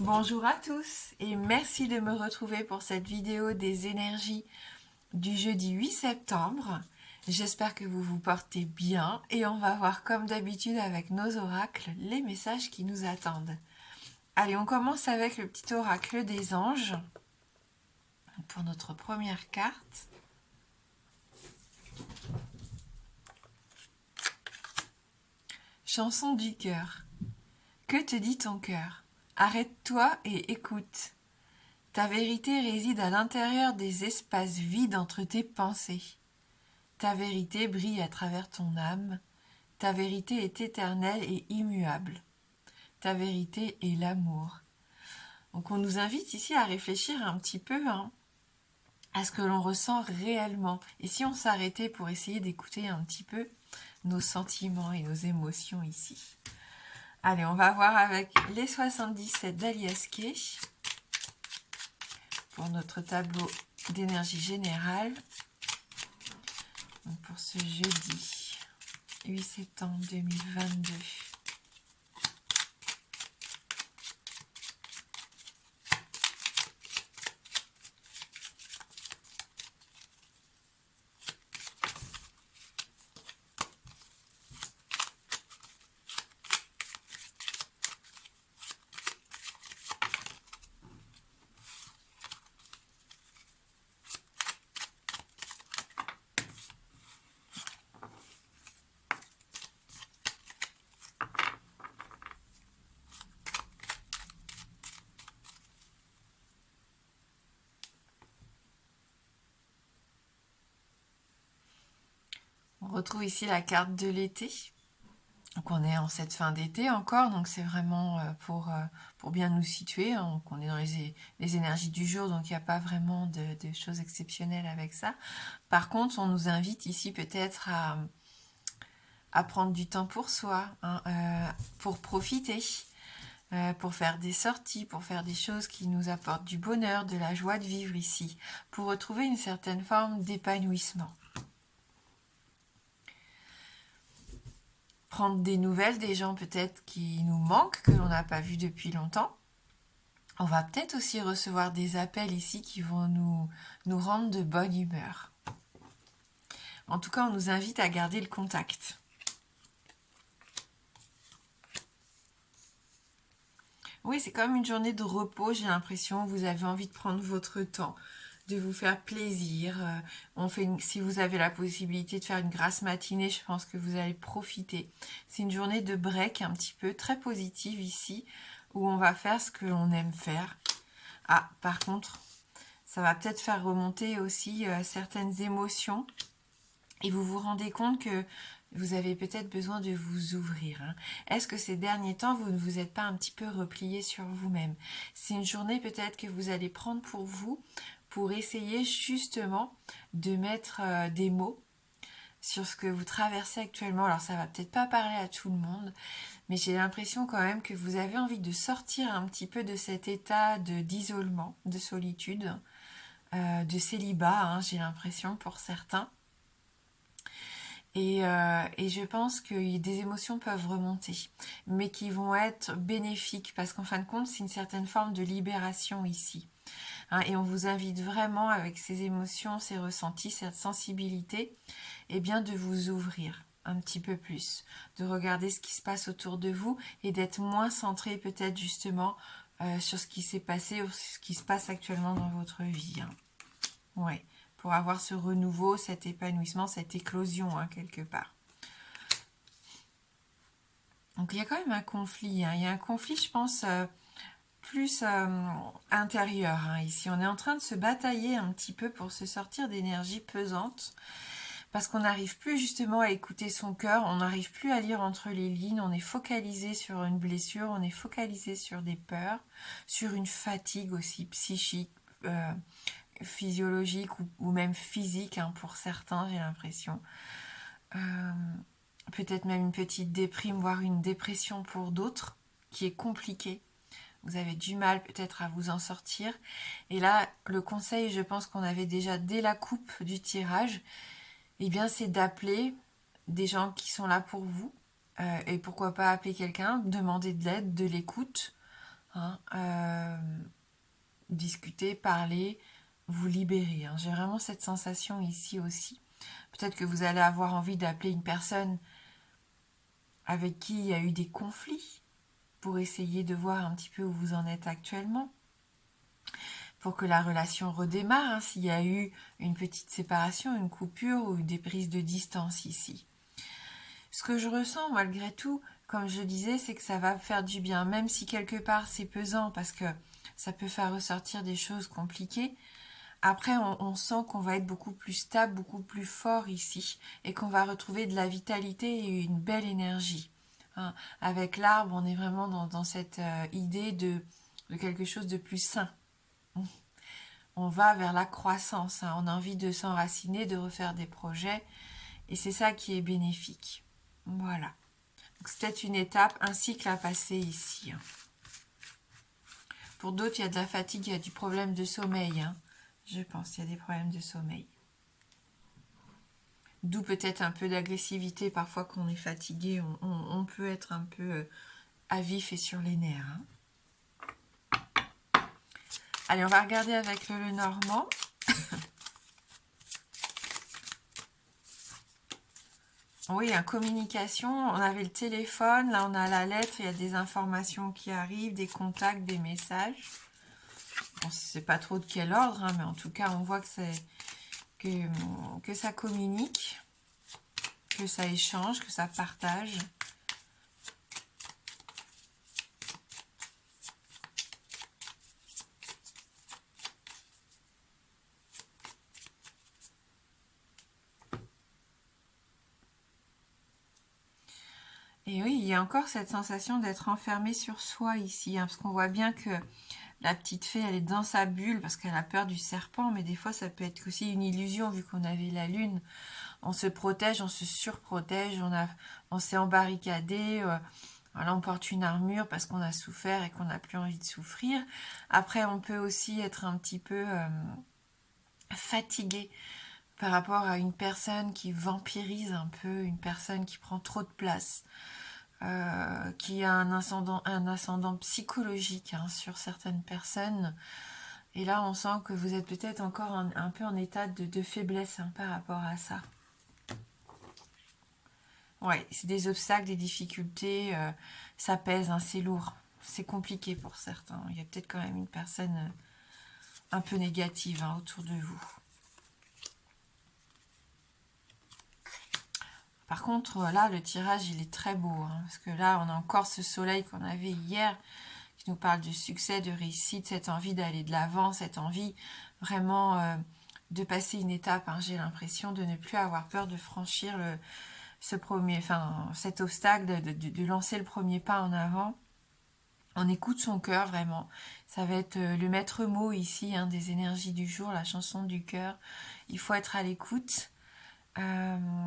Bonjour à tous et merci de me retrouver pour cette vidéo des énergies du jeudi 8 septembre. J'espère que vous vous portez bien et on va voir comme d'habitude avec nos oracles les messages qui nous attendent. Allez, on commence avec le petit oracle des anges pour notre première carte. Chanson du cœur. Que te dit ton cœur? Arrête-toi et écoute. Ta vérité réside à l'intérieur des espaces vides entre tes pensées. Ta vérité brille à travers ton âme. Ta vérité est éternelle et immuable. Ta vérité est l'amour. Donc on nous invite ici à réfléchir un petit peu à ce que l'on ressent réellement. Et si on s'arrêtait pour essayer d'écouter un petit peu nos sentiments et nos émotions ici. Allez, on va voir avec les 77 d'Alias Kay pour notre tableau d'énergie générale. Donc pour ce jeudi 8 septembre 2022. On retrouve ici la carte de l'été. Donc on est en cette fin d'été encore, donc c'est vraiment pour bien nous situer. Donc on est dans les énergies du jour, donc il n'y a pas vraiment de choses exceptionnelles avec ça. Par contre, on nous invite ici peut-être à prendre du temps pour soi, pour profiter, pour faire des sorties, pour faire des choses qui nous apportent du bonheur, de la joie de vivre ici, pour retrouver une certaine forme d'épanouissement. Prendre des nouvelles des gens peut-être qui nous manquent, que l'on n'a pas vus depuis longtemps. On va peut-être aussi recevoir des appels ici qui vont nous rendre de bonne humeur. En tout cas, on nous invite à garder le contact. Oui, c'est comme une journée de repos, j'ai l'impression. Vous avez envie de prendre votre temps, de vous faire plaisir. Si vous avez la possibilité de faire une grasse matinée, je pense que vous allez profiter. C'est une journée de break un petit peu très positive ici, où on va faire ce que l'on aime faire. Ah, par contre, ça va peut-être faire remonter aussi certaines émotions. Et vous vous rendez compte que vous avez peut-être besoin de vous ouvrir. Est-ce que ces derniers temps, vous ne vous êtes pas un petit peu replié sur vous-même? C'est une journée peut-être que vous allez prendre pour vous, pour essayer justement de mettre des mots sur ce que vous traversez actuellement. Alors ça va peut-être pas parler à tout le monde, mais j'ai l'impression quand même que vous avez envie de sortir un petit peu de cet état d'isolement, de solitude, de célibat, j'ai l'impression pour certains. Et je pense que des émotions peuvent remonter, mais qui vont être bénéfiques, parce qu'en fin de compte, c'est une certaine forme de libération ici. Et on vous invite vraiment, avec ces émotions, ces ressentis, cette sensibilité, eh bien de vous ouvrir un petit peu plus, de regarder ce qui se passe autour de vous et d'être moins centré peut-être justement sur ce qui s'est passé ou ce qui se passe actuellement dans votre vie. Ouais. Pour avoir ce renouveau, cet épanouissement, cette éclosion, quelque part. Donc il y a quand même un conflit. Il y a un conflit, je pense, plus intérieur. Ici, on est en train de se batailler un petit peu pour se sortir d'énergie pesante. Parce qu'on n'arrive plus justement à écouter son cœur, on n'arrive plus à lire entre les lignes, on est focalisé sur une blessure, on est focalisé sur des peurs, sur une fatigue aussi psychique, physiologique ou même physique pour certains, j'ai l'impression. Peut-être même une petite déprime, voire une dépression pour d'autres, qui est compliquée. Vous avez du mal peut-être à vous en sortir. Et là, le conseil, je pense qu'on avait déjà dès la coupe du tirage, eh bien, c'est d'appeler des gens qui sont là pour vous. Et pourquoi pas appeler quelqu'un, demander de l'aide, de l'écoute, hein, discuter, parler, vous libérer. Hein. J'ai vraiment cette sensation ici aussi. Peut-être que vous allez avoir envie d'appeler une personne avec qui il y a eu des conflits pour essayer de voir un petit peu où vous en êtes actuellement, pour que la relation redémarre, hein, s'il y a eu une petite séparation, une coupure ou des prises de distance ici. Ce que je ressens malgré tout, comme je disais, c'est que ça va faire du bien, même si quelque part c'est pesant parce que ça peut faire ressortir des choses compliquées. Après, on sent qu'on va être beaucoup plus stable, beaucoup plus fort ici et qu'on va retrouver de la vitalité et une belle énergie. Hein. Avec l'arbre, on est vraiment dans cette idée de quelque chose de plus sain. On va vers la croissance, hein. On a envie de s'enraciner, de refaire des projets et c'est ça qui est bénéfique. Voilà. C'est peut-être une étape, un cycle à passer ici. Hein. Pour d'autres, il y a de la fatigue, il y a du problème de sommeil. Hein. Je pense qu'il y a des problèmes de sommeil. D'où peut-être un peu d'agressivité. Parfois, quand on est fatigué, on peut être un peu à vif et sur les nerfs. Hein. Allez, on va regarder avec le Lenormand. Oui, en communication, on avait le téléphone, là on a la lettre, il y a des informations qui arrivent, des contacts, des messages. Bon, c'est pas trop de quel ordre, hein, mais en tout cas, on voit que ça communique, que ça échange, que ça partage. Et oui, il y a encore cette sensation d'être enfermé sur soi ici, hein, parce qu'on voit bien que la petite fée, elle est dans sa bulle parce qu'elle a peur du serpent, mais des fois, ça peut être aussi une illusion vu qu'on avait la lune. On se protège, on se surprotège, on s'est embarricadé, voilà, on porte une armure parce qu'on a souffert et qu'on n'a plus envie de souffrir. Après, on peut aussi être un petit peu fatigué par rapport à une personne qui vampirise un peu, une personne qui prend trop de place. Qui a un ascendant psychologique, hein, sur certaines personnes. Et là, on sent que vous êtes peut-être encore un peu en état de faiblesse, hein, par rapport à ça. Ouais, c'est des obstacles, des difficultés, ça pèse, hein, c'est lourd. C'est compliqué pour certains. Il y a peut-être quand même une personne un peu négative, hein, autour de vous. Par contre, là, le tirage, il est très beau, hein, parce que là, on a encore ce soleil qu'on avait hier, qui nous parle de succès, de réussite, cette envie d'aller de l'avant, cette envie vraiment de passer une étape. Hein. J'ai l'impression de ne plus avoir peur de franchir cet obstacle, de lancer le premier pas en avant. On écoute son cœur vraiment. Ça va être le maître mot ici, hein, des énergies du jour, la chanson du cœur. Il faut être à l'écoute.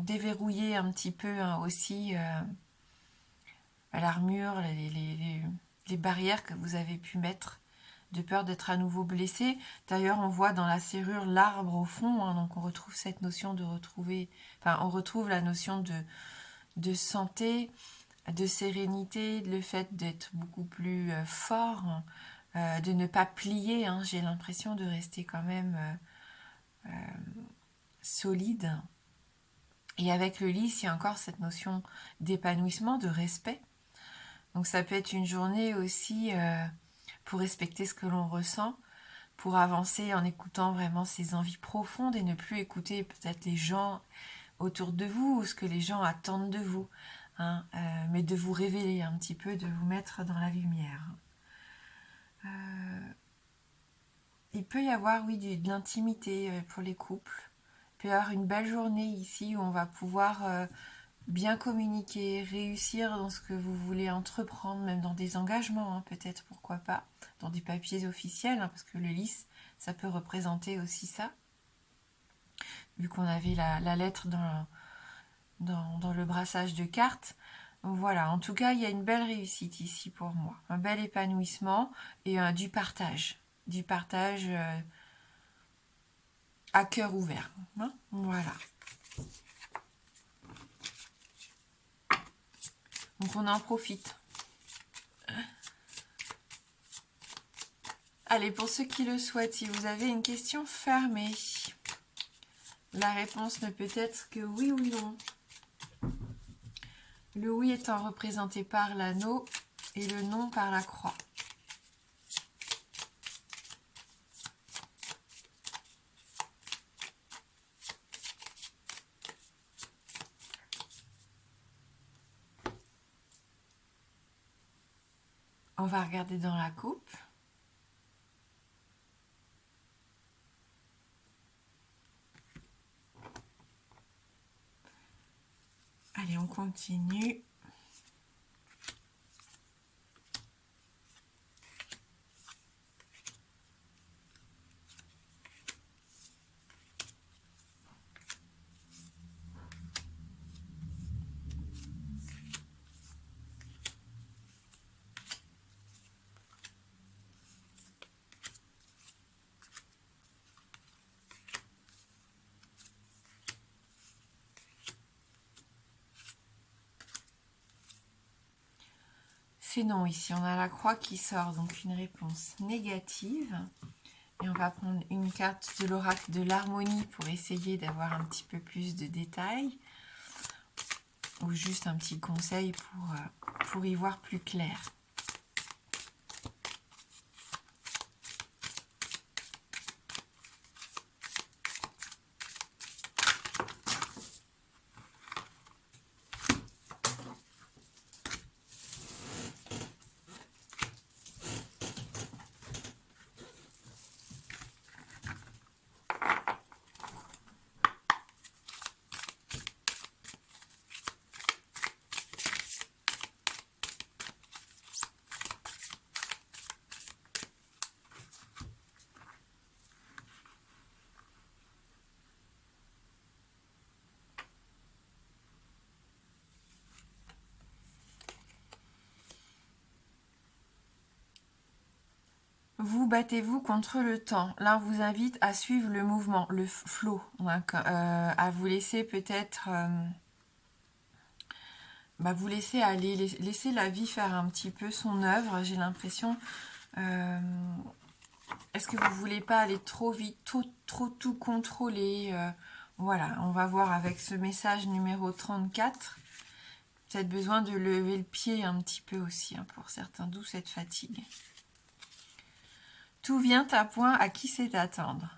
Déverrouiller un petit peu, hein, aussi l'armure, les barrières que vous avez pu mettre de peur d'être à nouveau blessé. D'ailleurs, on voit dans la serrure l'arbre au fond, hein, donc on retrouve cette notion de retrouver, enfin on retrouve la notion de santé, de sérénité, le fait d'être beaucoup plus fort, de ne pas plier, hein. J'ai l'impression de rester quand même solide. Et avec le lys, il y a encore cette notion d'épanouissement, de respect. Donc ça peut être une journée aussi pour respecter ce que l'on ressent, pour avancer en écoutant vraiment ses envies profondes et ne plus écouter peut-être les gens autour de vous ou ce que les gens attendent de vous, hein, mais de vous révéler un petit peu, de vous mettre dans la lumière. Il peut y avoir, oui, de l'intimité pour les couples. Il peut y avoir une belle journée ici où on va pouvoir bien communiquer, réussir dans ce que vous voulez entreprendre, même dans des engagements, hein, peut-être, pourquoi pas, dans des papiers officiels, hein, parce que le lys, ça peut représenter aussi ça, vu qu'on avait la lettre dans le brassage de cartes. Voilà, en tout cas, il y a une belle réussite ici pour moi, un bel épanouissement et du partage à cœur ouvert, hein, voilà. Donc on en profite. Allez, pour ceux qui le souhaitent, si vous avez une question fermée, la réponse ne peut être que oui ou non. Le oui étant représenté par l'anneau et le non par la croix. On va regarder dans la coupe. Allez, on continue. C'est non ici, on a la croix qui sort, donc une réponse négative. Et on va prendre une carte de l'oracle de l'harmonie pour essayer d'avoir un petit peu plus de détails. Ou juste un petit conseil pour y voir plus clair. Vous battez-vous contre le temps. Là, on vous invite à suivre le mouvement, le flow, à vous laisser peut-être, vous laisser aller, laisser la vie faire un petit peu son œuvre. J'ai l'impression. Est-ce que vous voulez pas aller trop vite, trop tout contrôler Voilà, on va voir avec ce message numéro 34. Peut-être besoin de lever le pied un petit peu aussi, hein, pour certains, d'où cette fatigue. Tout vient à point à qui sait attendre.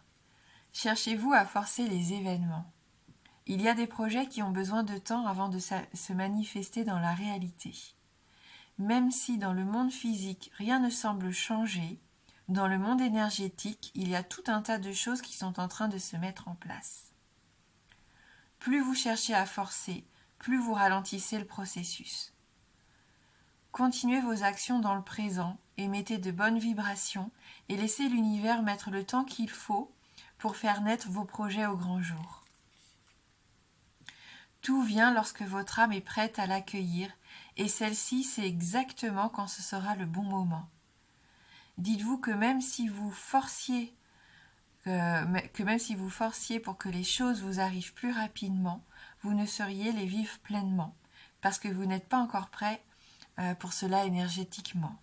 Cherchez-vous à forcer les événements. Il y a des projets qui ont besoin de temps avant de se manifester dans la réalité. Même si dans le monde physique rien ne semble changer, dans le monde énergétique, il y a tout un tas de choses qui sont en train de se mettre en place. Plus vous cherchez à forcer, plus vous ralentissez le processus. Continuez vos actions dans le présent, émettez de bonnes vibrations et laissez l'univers mettre le temps qu'il faut pour faire naître vos projets au grand jour. Tout vient lorsque votre âme est prête à l'accueillir et celle-ci sait exactement quand ce sera le bon moment. Dites-vous que même si vous forciez pour que les choses vous arrivent plus rapidement, vous ne sauriez les vivre pleinement, parce que vous n'êtes pas encore prêt pour cela énergétiquement.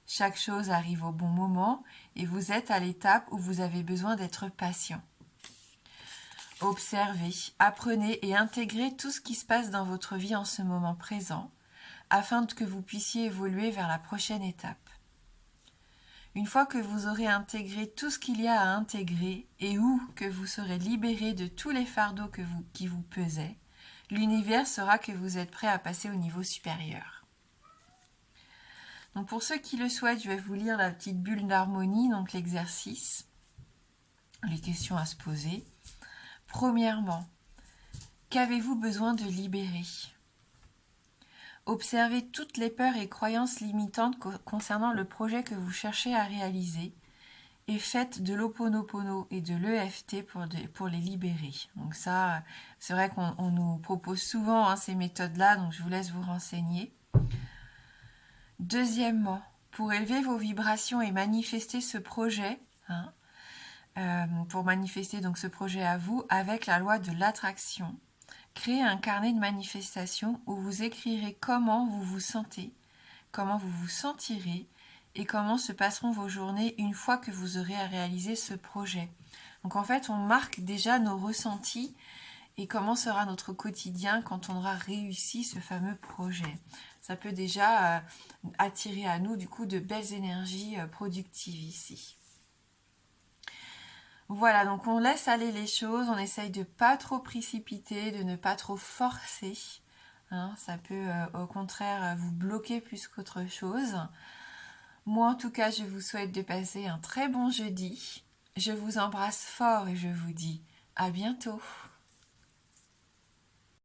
Chaque chose arrive au bon moment et vous êtes à l'étape où vous avez besoin d'être patient. Observez, apprenez et intégrez tout ce qui se passe dans votre vie en ce moment présent, afin que vous puissiez évoluer vers la prochaine étape. Une fois que vous aurez intégré tout ce qu'il y a à intégrer et où que vous serez libéré de tous les fardeaux qui vous pesaient, l'univers saura que vous êtes prêt à passer au niveau supérieur. Donc pour ceux qui le souhaitent, je vais vous lire la petite bulle d'harmonie, donc l'exercice, les questions à se poser. Premièrement, qu'avez-vous besoin de libérer ? Observez toutes les peurs et croyances limitantes concernant le projet que vous cherchez à réaliser et faites de l'Ho'oponopono et de l'EFT pour les libérer. Donc ça, c'est vrai qu'on nous propose souvent ces méthodes-là, donc je vous laisse vous renseigner. Deuxièmement, pour élever vos vibrations et manifester ce projet, pour manifester donc ce projet à vous avec la loi de l'attraction, créez un carnet de manifestation où vous écrirez comment vous vous sentez, comment vous vous sentirez et comment se passeront vos journées une fois que vous aurez à réaliser ce projet. Donc en fait, on marque déjà nos ressentis et comment sera notre quotidien quand on aura réussi ce fameux projet. Ça peut déjà attirer à nous du coup de belles énergies productives ici. Voilà, donc on laisse aller les choses, on essaye de pas trop précipiter, de ne pas trop forcer. Hein, ça peut au contraire vous bloquer plus qu'autre chose. Moi en tout cas, je vous souhaite de passer un très bon jeudi. Je vous embrasse fort et je vous dis à bientôt.